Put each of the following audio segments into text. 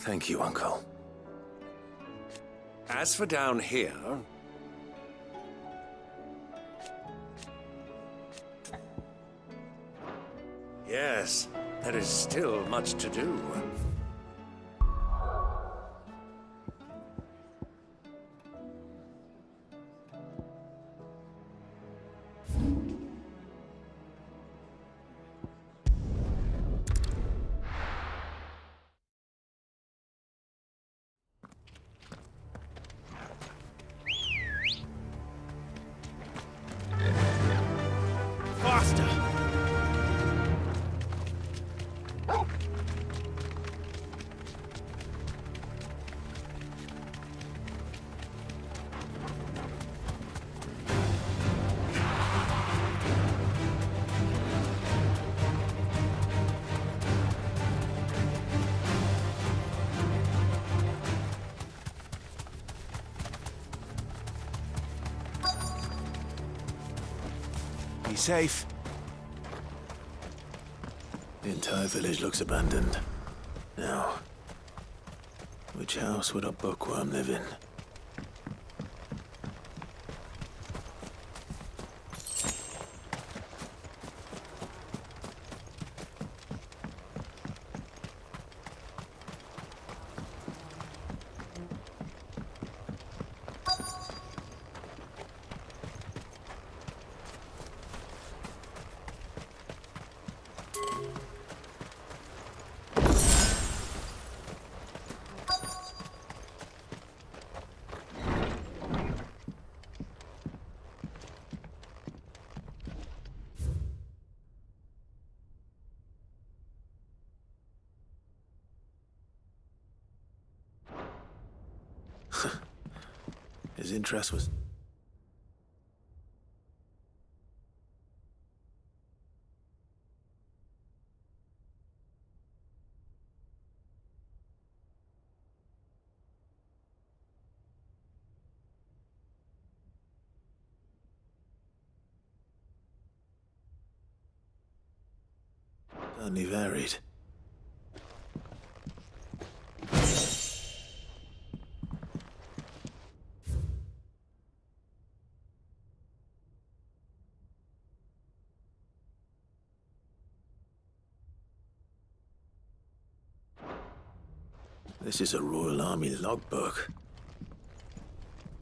Thank you, Uncle. As for down here... Yes, there is still much to do. Faster! Be safe. The entire village looks abandoned. Now, which house would a bookworm live in? His interest was... certainly varied. This is a Royal Army logbook.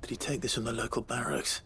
Did he take this from the local barracks?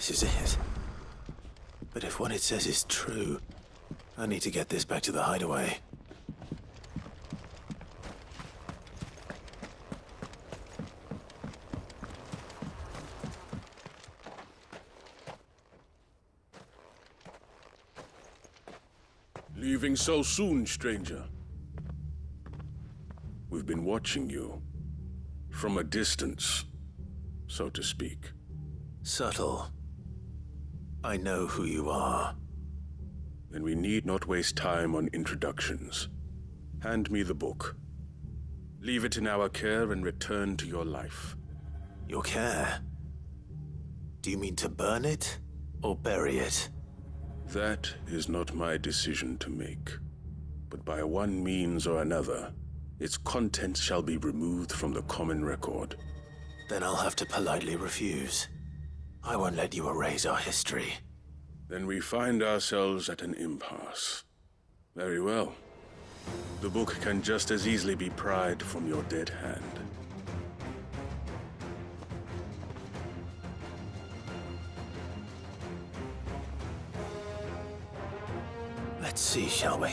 This is it. But if what it says is true, I need to get this back to the hideaway. Leaving so soon, stranger? We've been watching you. From a distance, so to speak. Subtle. I know who you are. Then we need not waste time on introductions. Hand me the book. Leave it in our care and return to your life. Your care? Do you mean to burn it or bury it? That is not my decision to make. But by one means or another, its contents shall be removed from the common record. Then I'll have to politely refuse. I won't let you erase our history. Then we find ourselves at an impasse. Very well. The book can just as easily be pried from your dead hand. Let's see, shall we?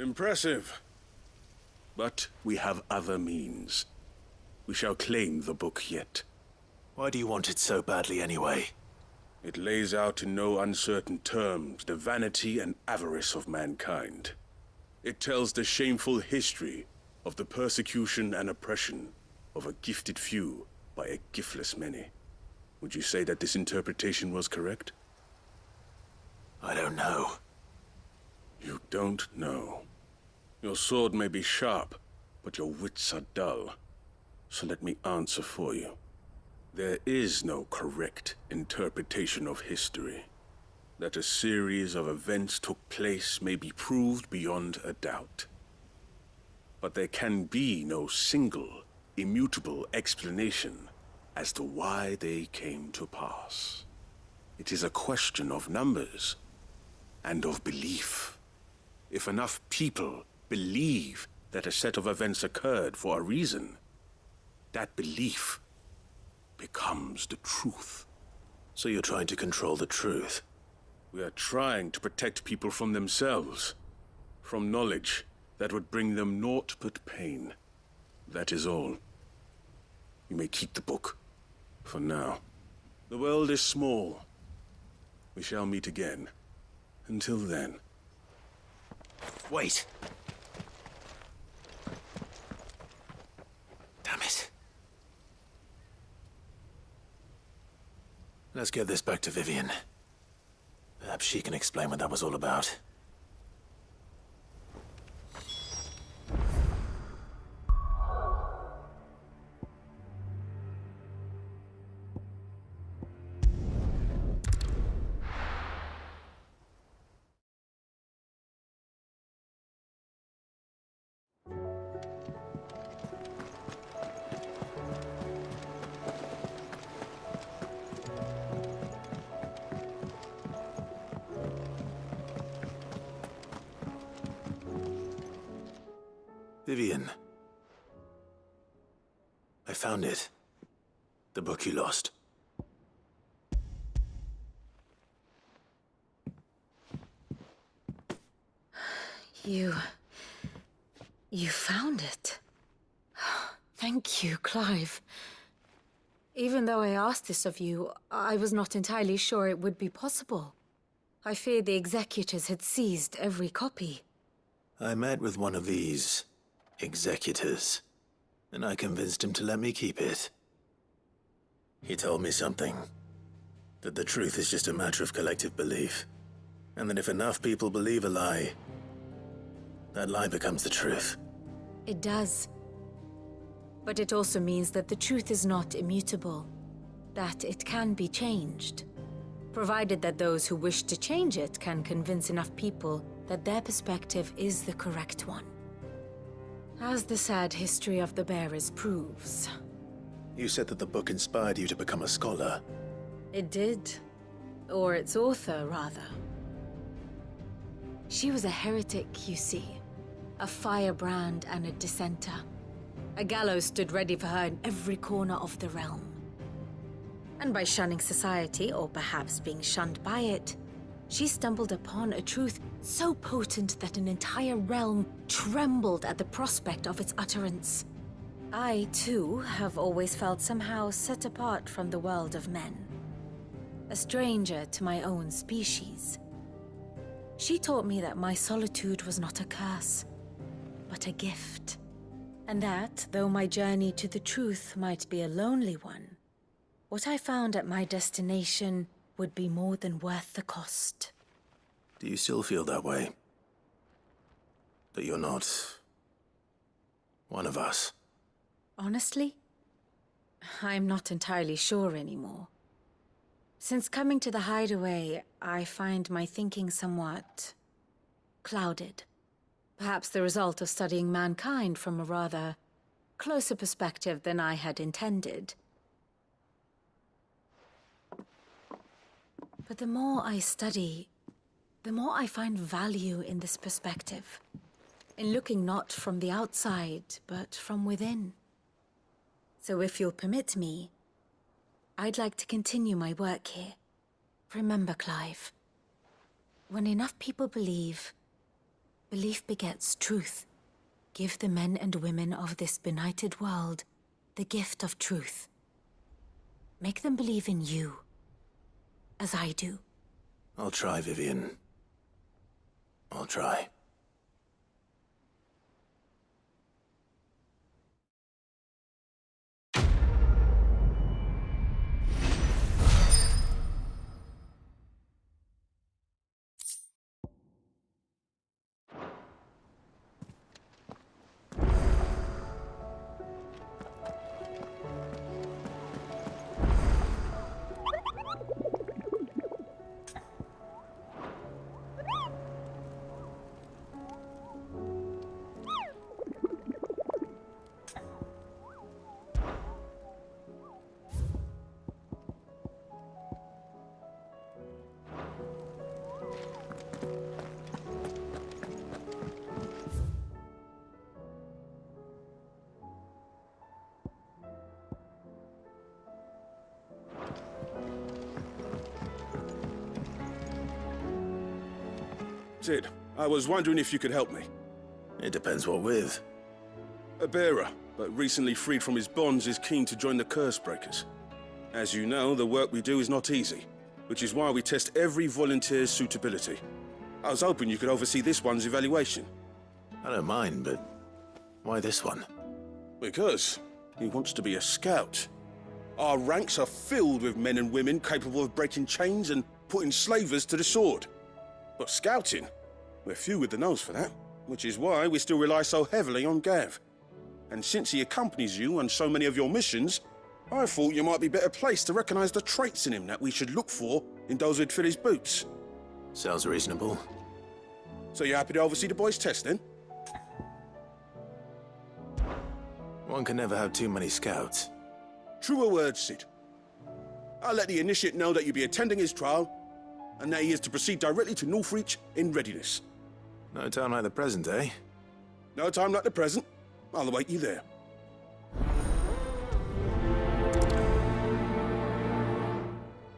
Impressive. But we have other means. We shall claim the book yet. Why do you want it so badly anyway? It lays out in no uncertain terms the vanity and avarice of mankind. It tells the shameful history of the persecution and oppression of a gifted few by a giftless many. Would you say that this interpretation was correct? I don't know. You don't know. Your sword may be sharp, but your wits are dull. So let me answer for you. There is no correct interpretation of history. That a series of events took place may be proved beyond a doubt. But there can be no single, immutable explanation as to why they came to pass. It is a question of numbers and of belief. If enough people believe that a set of events occurred for a reason, that belief becomes the truth. So you're trying to control the truth? We are trying to protect people from themselves, from knowledge that would bring them naught but pain. That is all. You may keep the book, for now. The world is small. We shall meet again. Until then. Wait! Damn it. Let's get this back to Vivian. Perhaps she can explain what that was all about. Vivian. I found it. The book you lost. You found it. Thank you, Clive. Even though I asked this of you, I was not entirely sure it would be possible. I feared the executors had seized every copy. I met with one of these executors, and I convinced him to let me keep it. He told me something. That the truth is just a matter of collective belief. And that if enough people believe a lie, that lie becomes the truth. It does. But it also means that the truth is not immutable. That it can be changed. Provided that those who wish to change it can convince enough people that their perspective is the correct one. As the sad history of the bearers proves. You said that the book inspired you to become a scholar. It did. Or its author, rather. She was a heretic, you see. A firebrand and a dissenter. A gallows stood ready for her in every corner of the realm. And by shunning society, or perhaps being shunned by it, she stumbled upon a truth so potent that an entire realm trembled at the prospect of its utterance. I, too, have always felt somehow set apart from the world of men. A stranger to my own species. She taught me that my solitude was not a curse, but a gift. And that, though my journey to the truth might be a lonely one, what I found at my destination would be more than worth the cost. Do you still feel that way? That you're not one of us? Honestly, I'm not entirely sure anymore. Since coming to the hideaway, I find my thinking somewhat clouded. Perhaps the result of studying mankind from a rather closer perspective than I had intended. But the more I study, the more I find value in this perspective. In looking not from the outside, but from within. So if you'll permit me, I'd like to continue my work here. Remember, Clive, when enough people believe, Belief begets truth. Give the men and women of this benighted world the gift of truth. Make them believe in you, as I do. I'll try, Vivian. I'll try. Sid, I was wondering if you could help me. It depends what with. A bearer, but recently freed from his bonds, is keen to join the Cursebreakers. As you know, the work we do is not easy, which is why we test every volunteer's suitability. I was hoping you could oversee this one's evaluation. I don't mind, but why this one? Because he wants to be a scout. Our ranks are filled with men and women capable of breaking chains and putting slavers to the sword. But scouting? We're few with the nose for that, which is why we still rely so heavily on Gav. And since he accompanies you on so many of your missions, I thought you might be better placed to recognize the traits in him that we should look for in those who'd fill his boots. Sounds reasonable. So you're happy to oversee the boys' test, then? One can never have too many scouts. Truer words, Sid. I'll let the initiate know that you'll be attending his trial, and that he is to proceed directly to Northreach in readiness. No time like the present, eh? No time like the present. I'll await you there.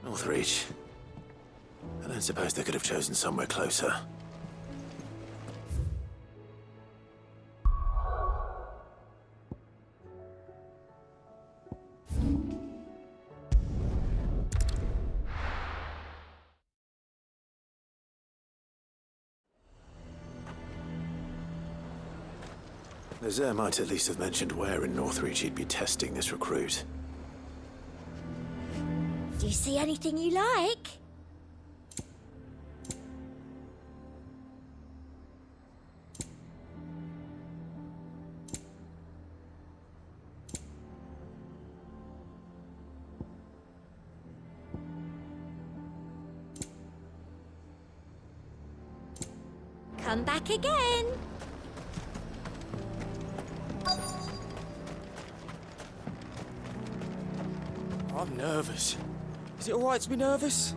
Northreach. I don't suppose they could have chosen somewhere closer. The Zare might at least have mentioned where in Northreach he'd be testing this recruit. Do you see anything you like? Come back again. I'm nervous. Is it all right to be nervous?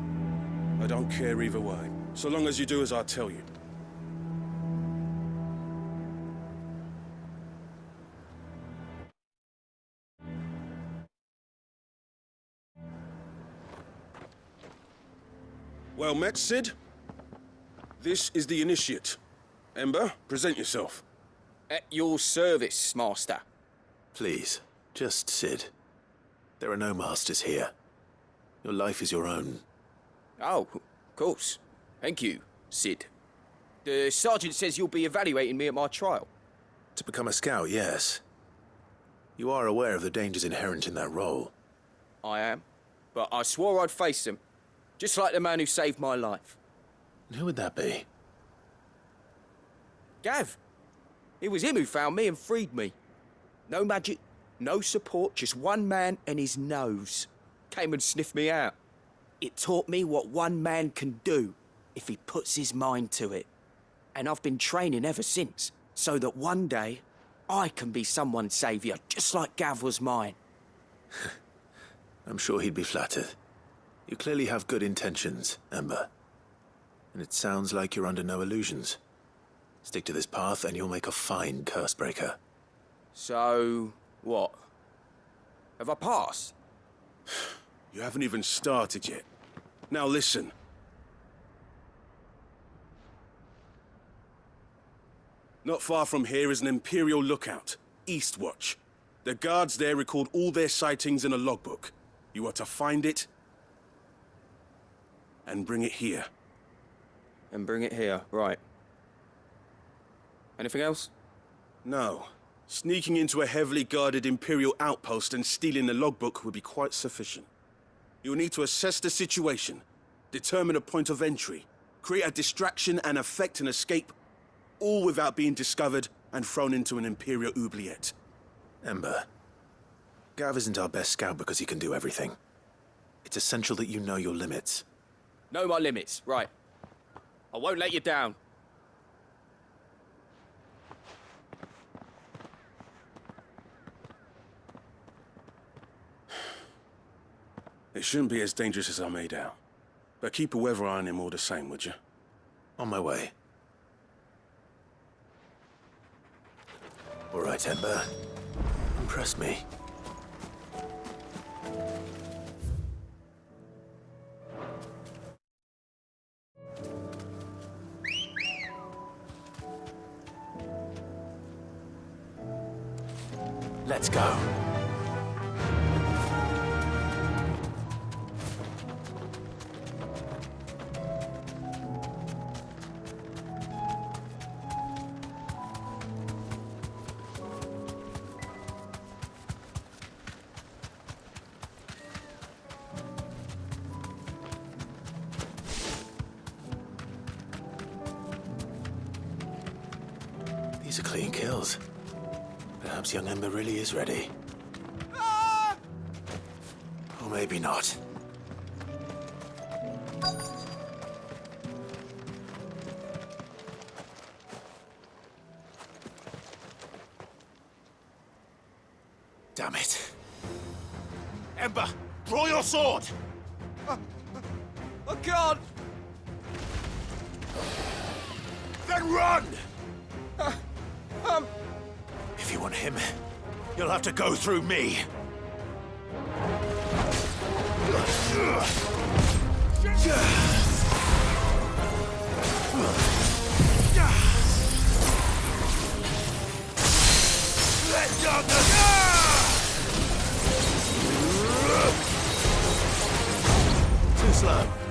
I don't care either way, so long as you do as I tell you. Well met, Sid. This is the initiate. Ember, present yourself. At your service, Master. Please, just Sid. There are no masters here. Your life is your own. Oh, of course. Thank you, Sid. The sergeant says you'll be evaluating me at my trial. To become a scout, yes. You are aware of the dangers inherent in that role. I am. But I swore I'd face them. Just like the man who saved my life. Who would that be? Gav. It was him who found me and freed me. No magic, no support, just one man and his nose. Came and sniffed me out. It taught me what one man can do if he puts his mind to it. And I've been training ever since, so that one day I can be someone's saviour, just like Gav was mine. I'm sure he'd be flattered. You clearly have good intentions, Ember. And it sounds like you're under no illusions. Stick to this path and you'll make a fine Cursebreaker. So, what? Have I passed? You haven't even started yet. Now listen. Not far from here is an Imperial lookout, Eastwatch. The guards there record all their sightings in a logbook. You are to find it and bring it here. And bring it here, right. Anything else? No. Sneaking into a heavily guarded Imperial outpost and stealing the logbook would be quite sufficient. You'll need to assess the situation, determine a point of entry, create a distraction and effect an escape, all without being discovered and thrown into an Imperial oubliette. Ember, Gav isn't our best scout because he can do everything. It's essential that you know your limits. Know my limits, right. I won't let you down. It shouldn't be as dangerous as I made out. But keep a weather eye on him all the same, would you? On my way. All right, Ember. Impress me. Let's go. These are clean kills. Perhaps young Ember really is ready. Or maybe not. Damn it. Ember, draw your sword! I can't! Then run! If you want him, You'll have to go through me. Let darkness... too slow.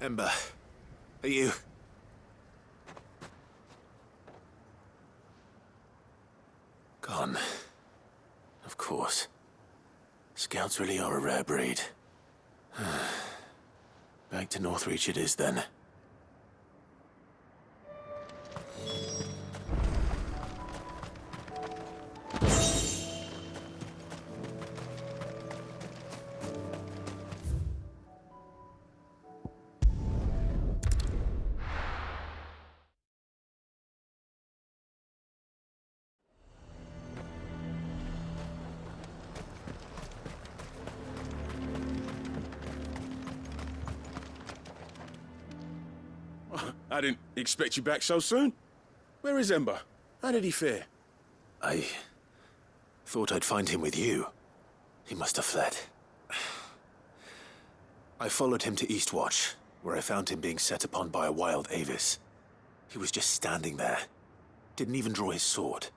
Ember, are you... Gone. Of course. Scouts really are a rare breed. Back to Northreach it is then. I didn't expect you back so soon. Where is Ember? How did he fare? I thought I'd find him with you. He must have fled. I followed him to Eastwatch, where I found him being set upon by a wild Avis. He was just standing there. Didn't even draw his sword.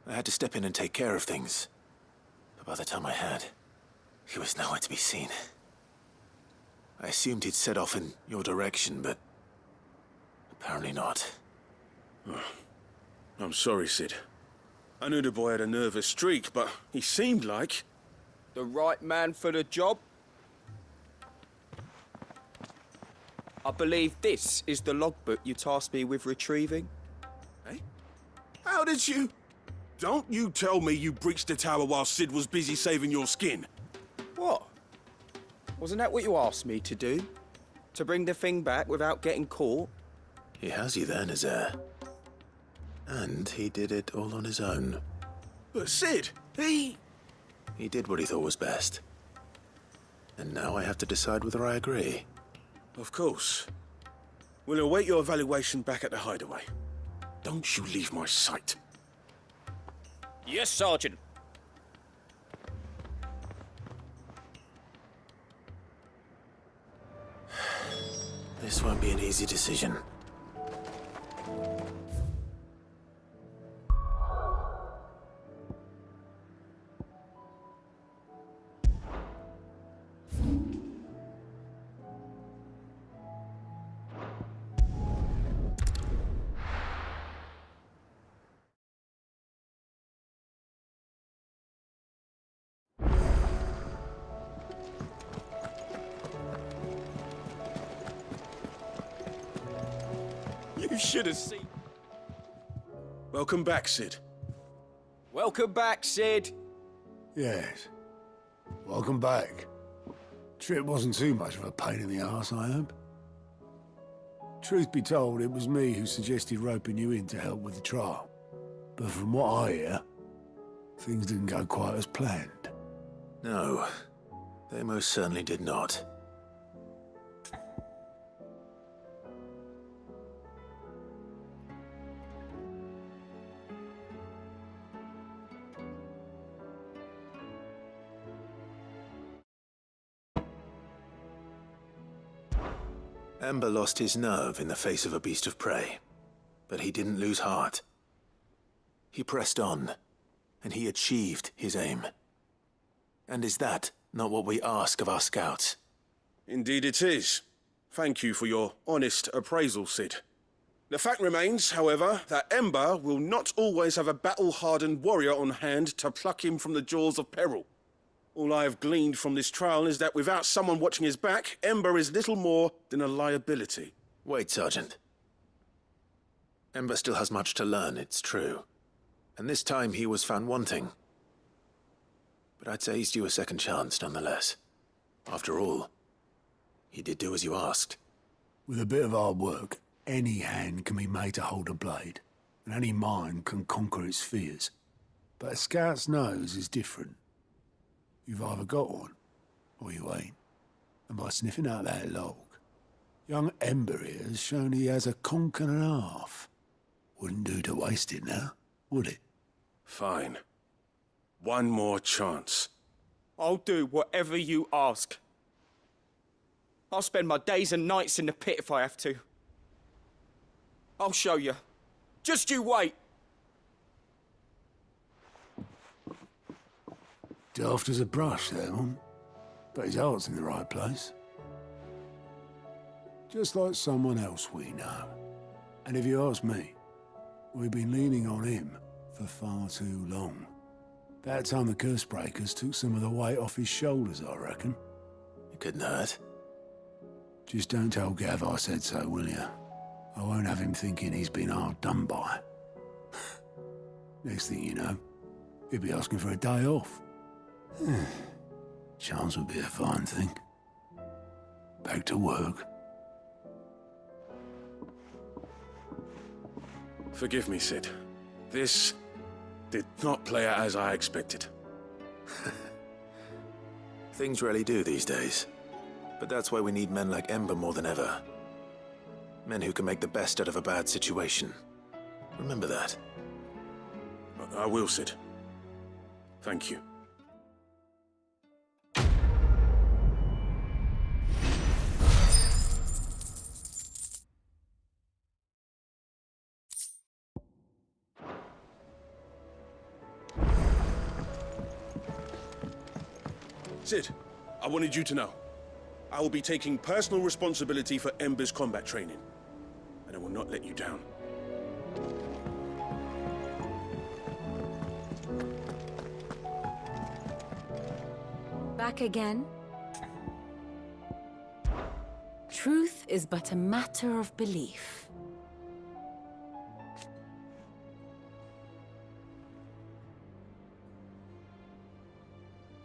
I had to step in and take care of things. But by the time I had, he was nowhere to be seen. I assumed he'd set off in your direction, but apparently not. I'm sorry, Sid. I knew the boy had a nervous streak, but he seemed like... The right man for the job? I believe this is the logbook you tasked me with retrieving. Hey? How did you... Don't you tell me you breached the tower while Sid was busy saving your skin. What? Wasn't that what you asked me to do? To bring the thing back without getting caught? He has you there, Nazaire. And he did it all on his own. But Sid, he did what he thought was best. And now I have to decide whether I agree. Of course. We'll await your evaluation back at the hideaway. Don't you leave my sight. Yes, Sergeant. This won't be an easy decision. You should have seen. Welcome back, Sid. Welcome back, Sid. Yes. Welcome back. Trip wasn't too much of a pain in the arse, I hope. Truth be told, it was me who suggested roping you in to help with the trial. But from what I hear, things didn't go quite as planned. No, they most certainly did not. Ember lost his nerve in the face of a beast of prey, but he didn't lose heart. He pressed on, and he achieved his aim. And is that not what we ask of our scouts? Indeed it is. Thank you for your honest appraisal, Sid. The fact remains, however, that Ember will not always have a battle-hardened warrior on hand to pluck him from the jaws of peril. All I have gleaned from this trial is that without someone watching his back, Ember is little more than a liability. Wait, Sergeant. Ember still has much to learn, it's true. And this time he was found wanting. But I'd say he's due a second chance, nonetheless. After all, he did do as you asked. With a bit of hard work, any hand can be made to hold a blade, and any mind can conquer its fears. But a scout's nose is different. You've either got one, or you ain't. And by sniffing out that log, young Ember here has shown he has a conch and a half. Wouldn't do to waste it now, would it? Fine. One more chance. I'll do whatever you ask. I'll spend my days and nights in the pit if I have to. I'll show you. Just you wait. Daft as a brush, that one. But his heart's in the right place. Just like someone else we know. And if you ask me, we've been leaning on him for far too long. That time the Cursebreakers took some of the weight off his shoulders, I reckon. It couldn't hurt. Just don't tell Gav I said so, will you? I won't have him thinking he's been hard done by. Next thing you know, he'll be asking for a day off. Chance would be a fine thing. Back to work. Forgive me, Sid. This did not play out as I expected. Things rarely do these days. But that's why we need men like Ember more than ever. Men who can make the best out of a bad situation. Remember that. I will, Sid. Thank you. Sid, I wanted you to know. I will be taking personal responsibility for Ember's combat training, and I will not let you down. Back again? Truth is but a matter of belief.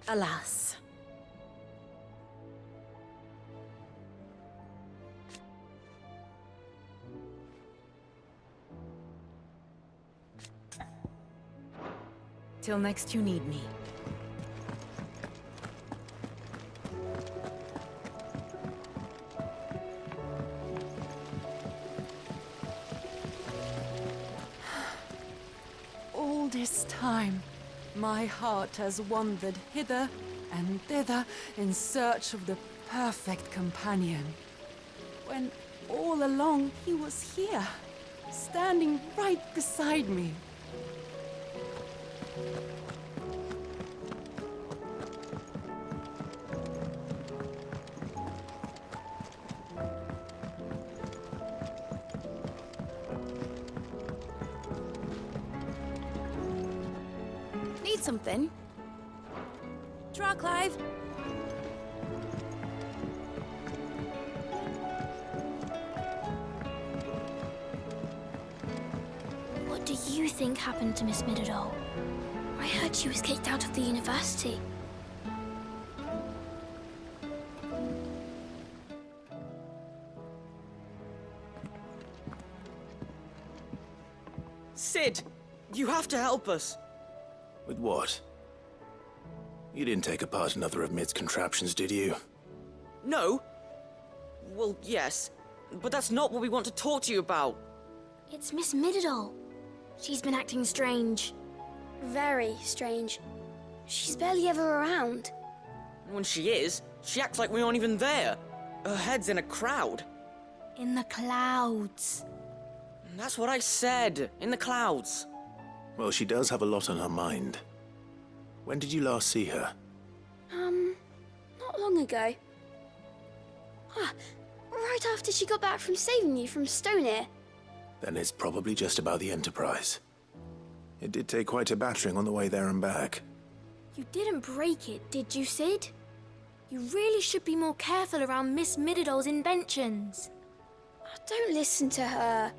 Alas. Till next you need me. All this time, my heart has wandered hither and thither in search of the perfect companion. When all along he was here, standing right beside me. Need something? Draw, Clive. What do you think happened to Miss Middledore? I heard she was kicked out of the university. Sid, you have to help us. With what? You didn't take apart another of Mid's contraptions, did you? No. Well, yes, but that's not what we want to talk to you about. It's Miss Middledore. She's been acting strange. Very strange. She's barely ever around. When she is, she acts like we aren't even there. Her head's in a crowd. In the clouds. That's what I said, in the clouds. Well, she does have a lot on her mind. When did you last see her? Not long ago. Right after she got back from saving you from Stonehenge. Then it's probably just about the Enterprise. It did take quite a battering on the way there and back. You didn't break it, did you, Sid? You really should be more careful around Miss Middeldore's inventions. Don't listen to her.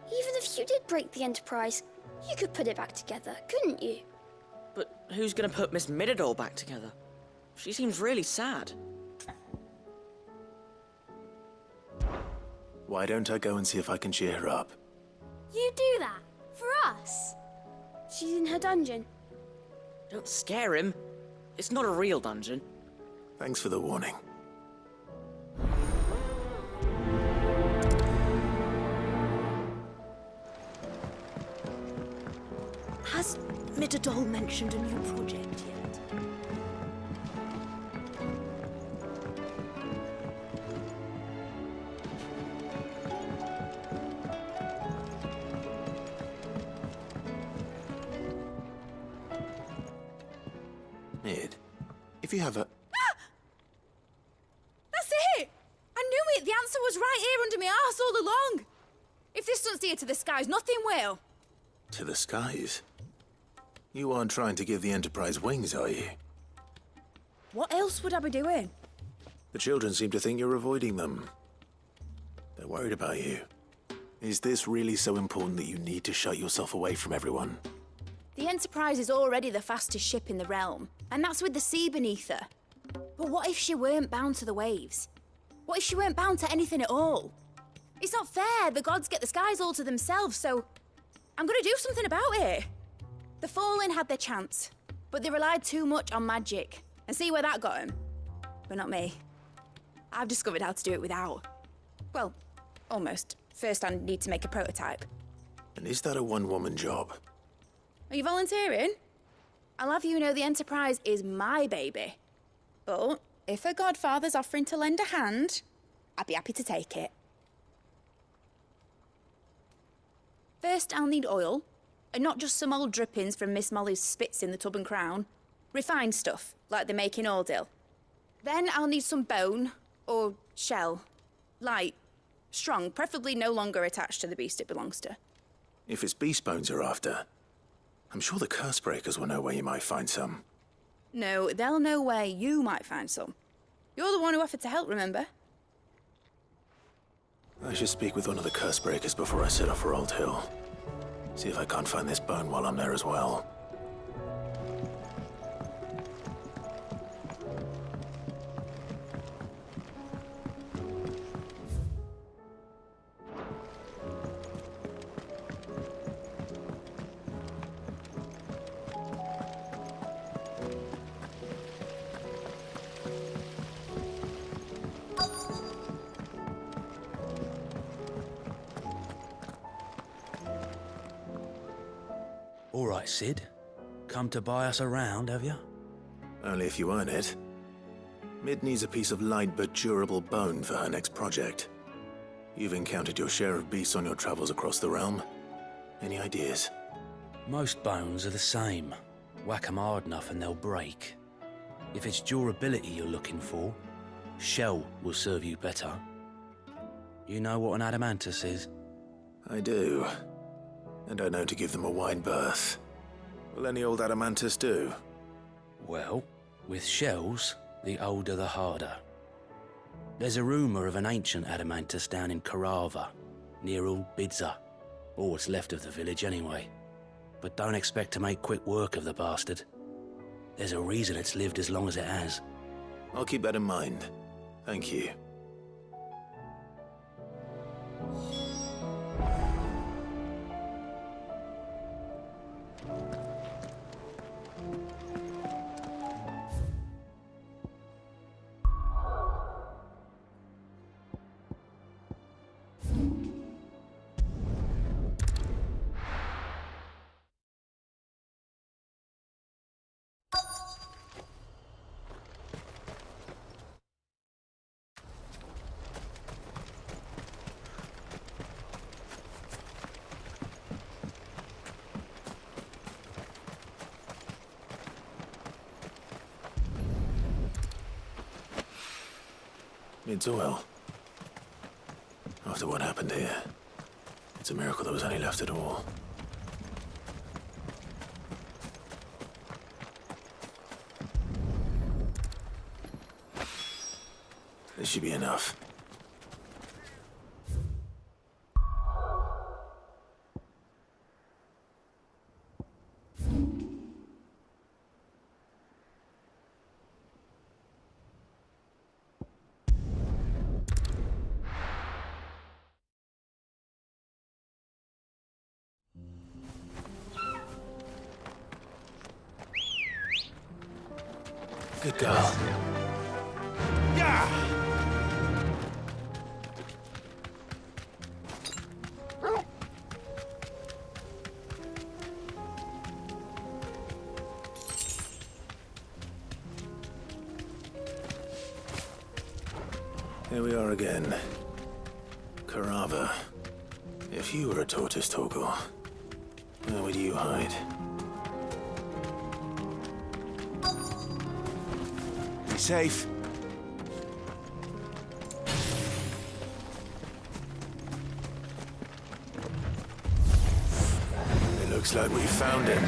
Even if you did break the Enterprise, you could put it back together, couldn't you? But who's gonna put Miss Middledore back together? She seems really sad. Why don't I go and see if I can cheer her up? You do that? For us? She's in her dungeon. Don't scare him. It's not a real dungeon. Thanks for the warning. Has Middledore mentioned a new project yet? Mid, if you have a... That's it! I knew it! The answer was right here under my arse all along! If this doesn't steer to the skies, nothing will! To the skies? You aren't trying to give the Enterprise wings, are you? What else would I be doing? The children seem to think you're avoiding them. They're worried about you. Is this really so important that you need to shut yourself away from everyone? The Enterprise is already the fastest ship in the realm, and that's with the sea beneath her. But what if she weren't bound to the waves? What if she weren't bound to anything at all? It's not fair. The gods get the skies all to themselves, so I'm gonna do something about it. The Fallen had their chance, but they relied too much on magic. And see where that got them? But not me. I've discovered how to do it without. Well, almost. First, I need to make a prototype. And is that a one-woman job? Are you volunteering? I'll have you know the Enterprise is my baby. But if a godfather's offering to lend a hand, I'd be happy to take it. First, I'll need oil, and not just some old drippings from Miss Molly's spits in the Tub and Crown. Refined stuff, like they make in Ordill. Then I'll need some bone, or shell. Light, strong, preferably no longer attached to the beast it belongs to. If it's beast bones you're after, I'm sure the curse breakers will know where you might find some. No, they'll know where you might find some. You're the one who offered to help, remember? I should speak with one of the curse breakers before I set off for Old Hill. See if I can't find this bone while I'm there as well. All right, Sid. Come to buy us around, have you? Only if you earn it. Mid needs a piece of light but durable bone for her next project. You've encountered your share of beasts on your travels across the realm. Any ideas? Most bones are the same. Whack 'em hard enough and they'll break. If it's durability you're looking for, shell will serve you better. You know what an adamantus is? I do. And I know to give them a wide berth. Will any old adamantus do? Well, with shells, the older the harder. There's a rumour of an ancient adamantus down in Carava, near Old Bidza, or what's left of the village anyway. But don't expect to make quick work of the bastard. There's a reason it's lived as long as it has. I'll keep that in mind. Thank you. It's oil. After what happened here, it's a miracle there was any left at all. This should be enough. Good girl. Here we are again. Carava. If you were a tortoise, Torgal, where would you hide? Be safe. It looks like we found him.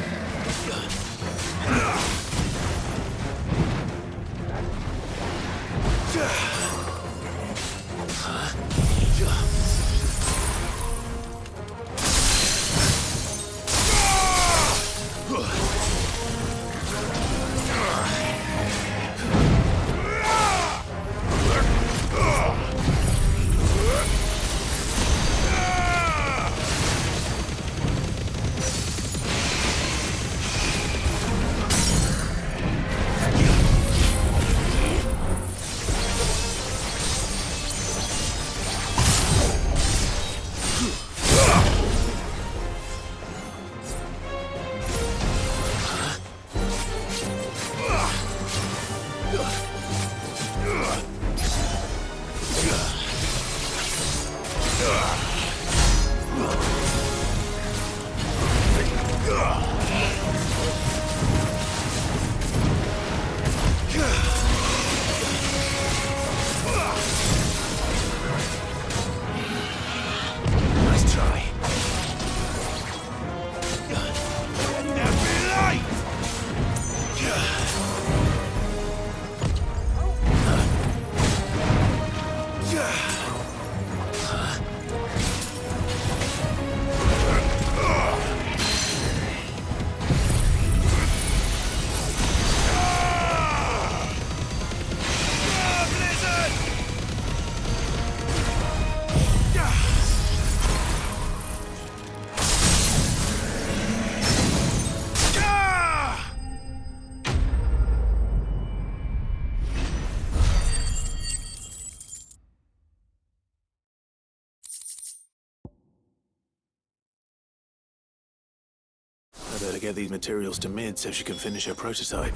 I better get these materials to Mid so she can finish her prototype.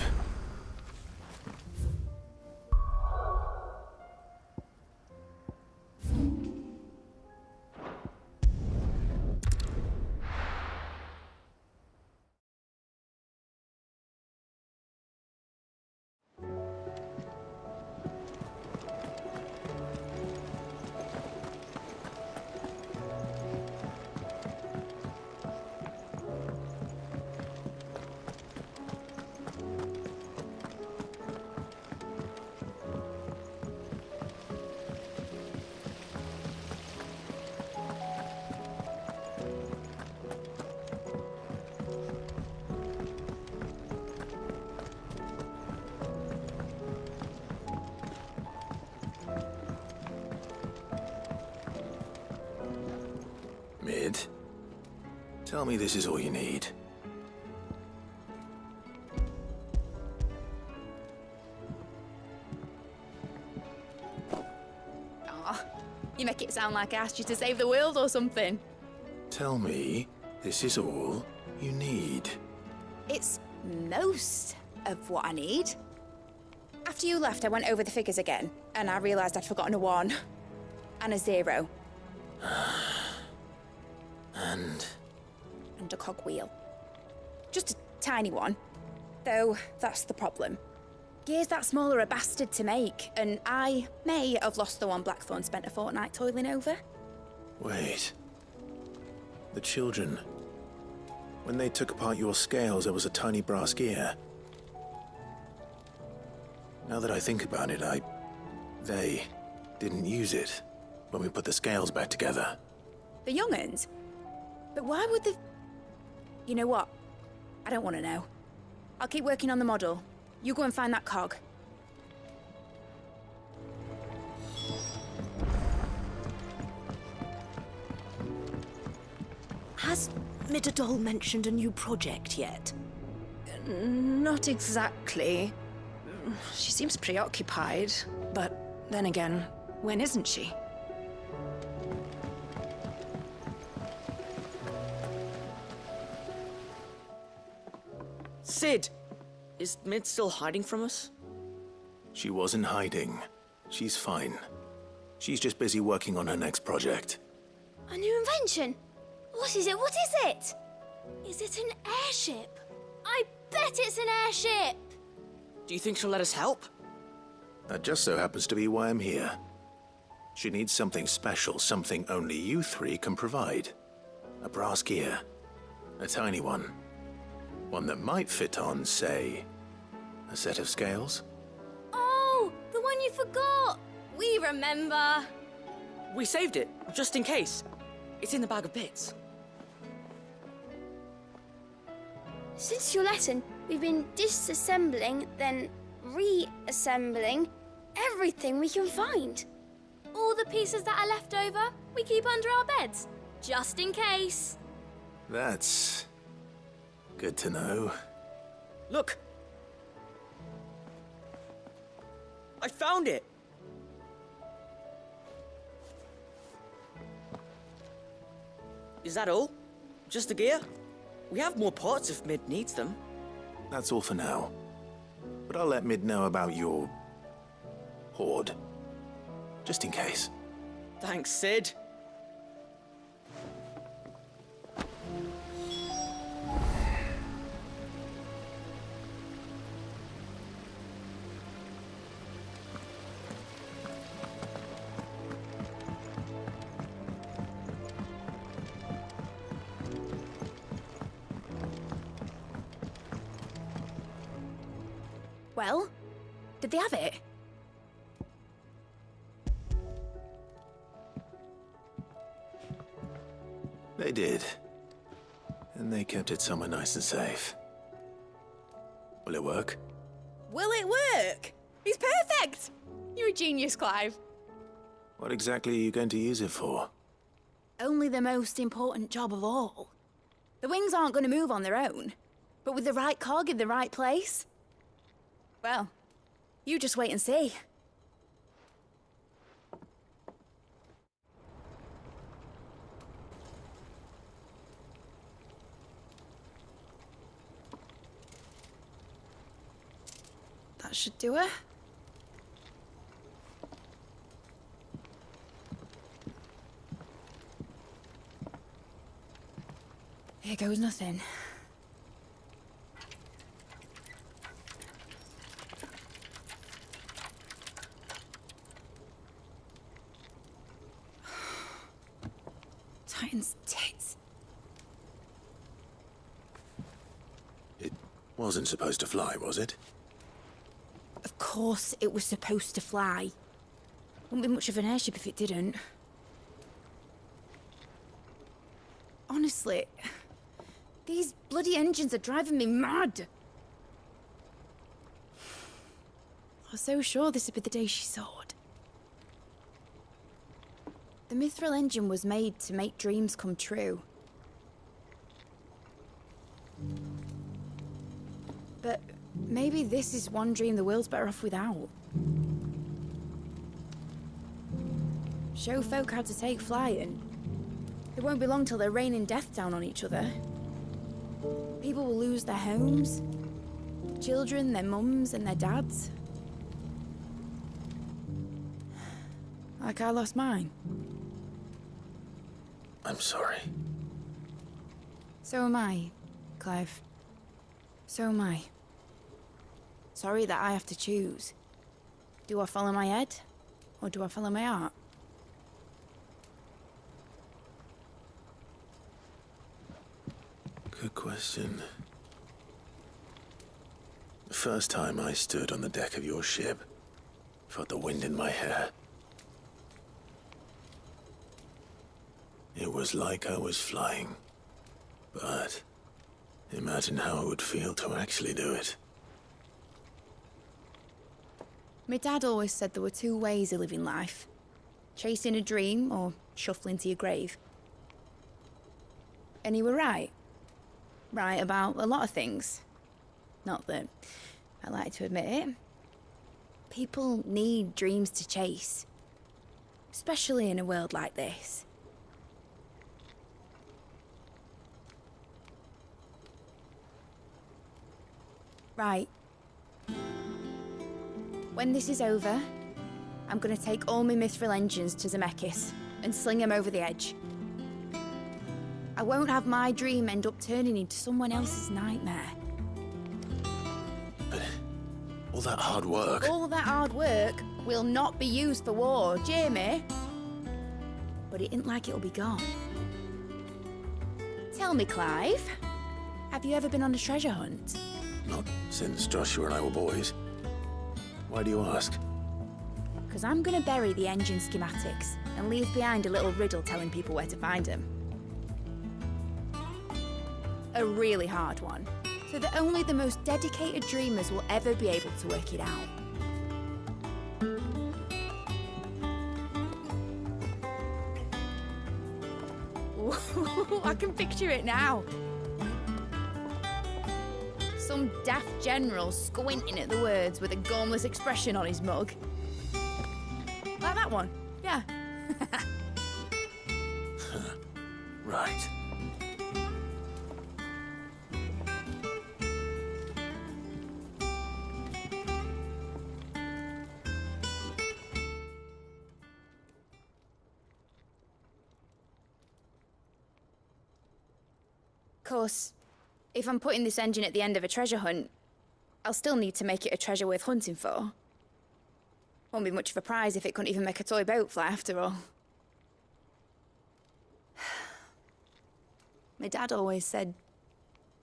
Mid, tell me this is all you need. Aw, you make it sound like I asked you to save the world or something. Tell me this is all you need. It's most of what I need. After you left, I went over the figures again, and I realised I'd forgotten a 1 and a 0. And a cogwheel. Just a tiny one. Though, that's the problem. Gears that small are a bastard to make, and I may have lost the one Blackthorn spent a fortnight toiling over. Wait. The children. When they took apart your scales, there was a tiny brass gear. Now that I think about it, they didn't use it when we put the scales back together. The young'uns? But why would the... You know what? I don't want to know. I'll keep working on the model. You go and find that cog. Has Midadol mentioned a new project yet? Not exactly. She seems preoccupied, but then again, when isn't she? Sid! Is Mid still hiding from us? She wasn't hiding. She's fine. She's just busy working on her next project. A new invention? What is it? What is it? Is it an airship? I bet it's an airship! Do you think she'll let us help? That just so happens to be why I'm here. She needs something special, something only you three can provide. A brass gear. A tiny one. One that might fit on, say, a set of scales? Oh, the one you forgot! We remember! We saved it, just in case. It's in the bag of bits. Since your lesson, we've been disassembling, then reassembling everything we can find. All the pieces that are left over, we keep under our beds, just in case. That's good to know. Look! I found it! Is that all? Just the gear? We have more parts if Mid needs them. That's all for now. But I'll let Mid know about your hoard. Just in case. Thanks, Sid. Well, did they have it? They did. And they kept it somewhere nice and safe. Will it work? Will it work? It's perfect! You're a genius, Clive. What exactly are you going to use it for? Only the most important job of all. The wings aren't going to move on their own. But with the right cog in the right place... Well, you just wait and see. That should do her. Here goes nothing. Titan's tits. It wasn't supposed to fly, was it? Of course it was supposed to fly. Wouldn't be much of an airship if it didn't. Honestly, these bloody engines are driving me mad. I was so sure this would be the day she soared. The mithril engine was made to make dreams come true. But maybe this is one dream the world's better off without. Show folk how to take flying. It won't be long till they're raining death down on each other. People will lose their homes, children, their mums and their dads. Like I lost mine. I'm sorry. So am I, Clive. So am I. Sorry that I have to choose. Do I follow my head, or do I follow my heart? Good question. The first time I stood on the deck of your ship, felt the wind in my hair. It was like I was flying. But imagine how it would feel to actually do it. My dad always said there were two ways of living life. Chasing a dream or shuffling to your grave. And he were right. Right about a lot of things. Not that I like to admit it. People need dreams to chase. Especially in a world like this. Right. When this is over, I'm gonna take all my mithril engines to Zemeckis and sling them over the edge. I won't have my dream end up turning into someone else's nightmare. But all that hard work... All that hard work will not be used for war, Jamie. But it isn't like it'll be gone. Tell me, Clive, have you ever been on a treasure hunt? Not since Joshua and I were boys. Why do you ask? Because I'm gonna bury the engine schematics and leave behind a little riddle telling people where to find them. A really hard one, so that only the most dedicated dreamers will ever be able to work it out. Ooh, I can picture it now. Some daft general squinting at the words with a gormless expression on his mug. Like that one, yeah. Right. Of course, if I'm putting this engine at the end of a treasure hunt, I'll still need to make it a treasure worth hunting for. Won't be much of a prize if it couldn't even make a toy boat fly after all. My dad always said,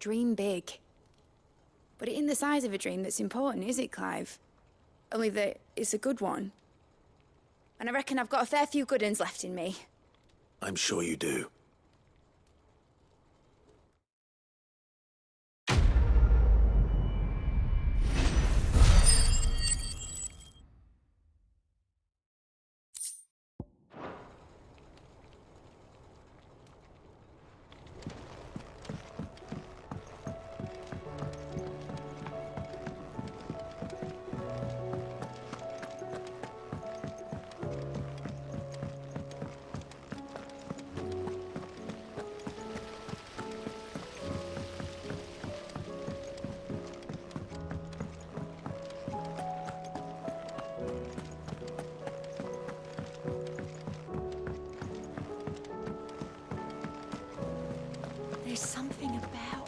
dream big. But it isn't the size of a dream that's important, is it, Clive? Only that it's a good one. And I reckon I've got a fair few good uns left in me. I'm sure you do. about?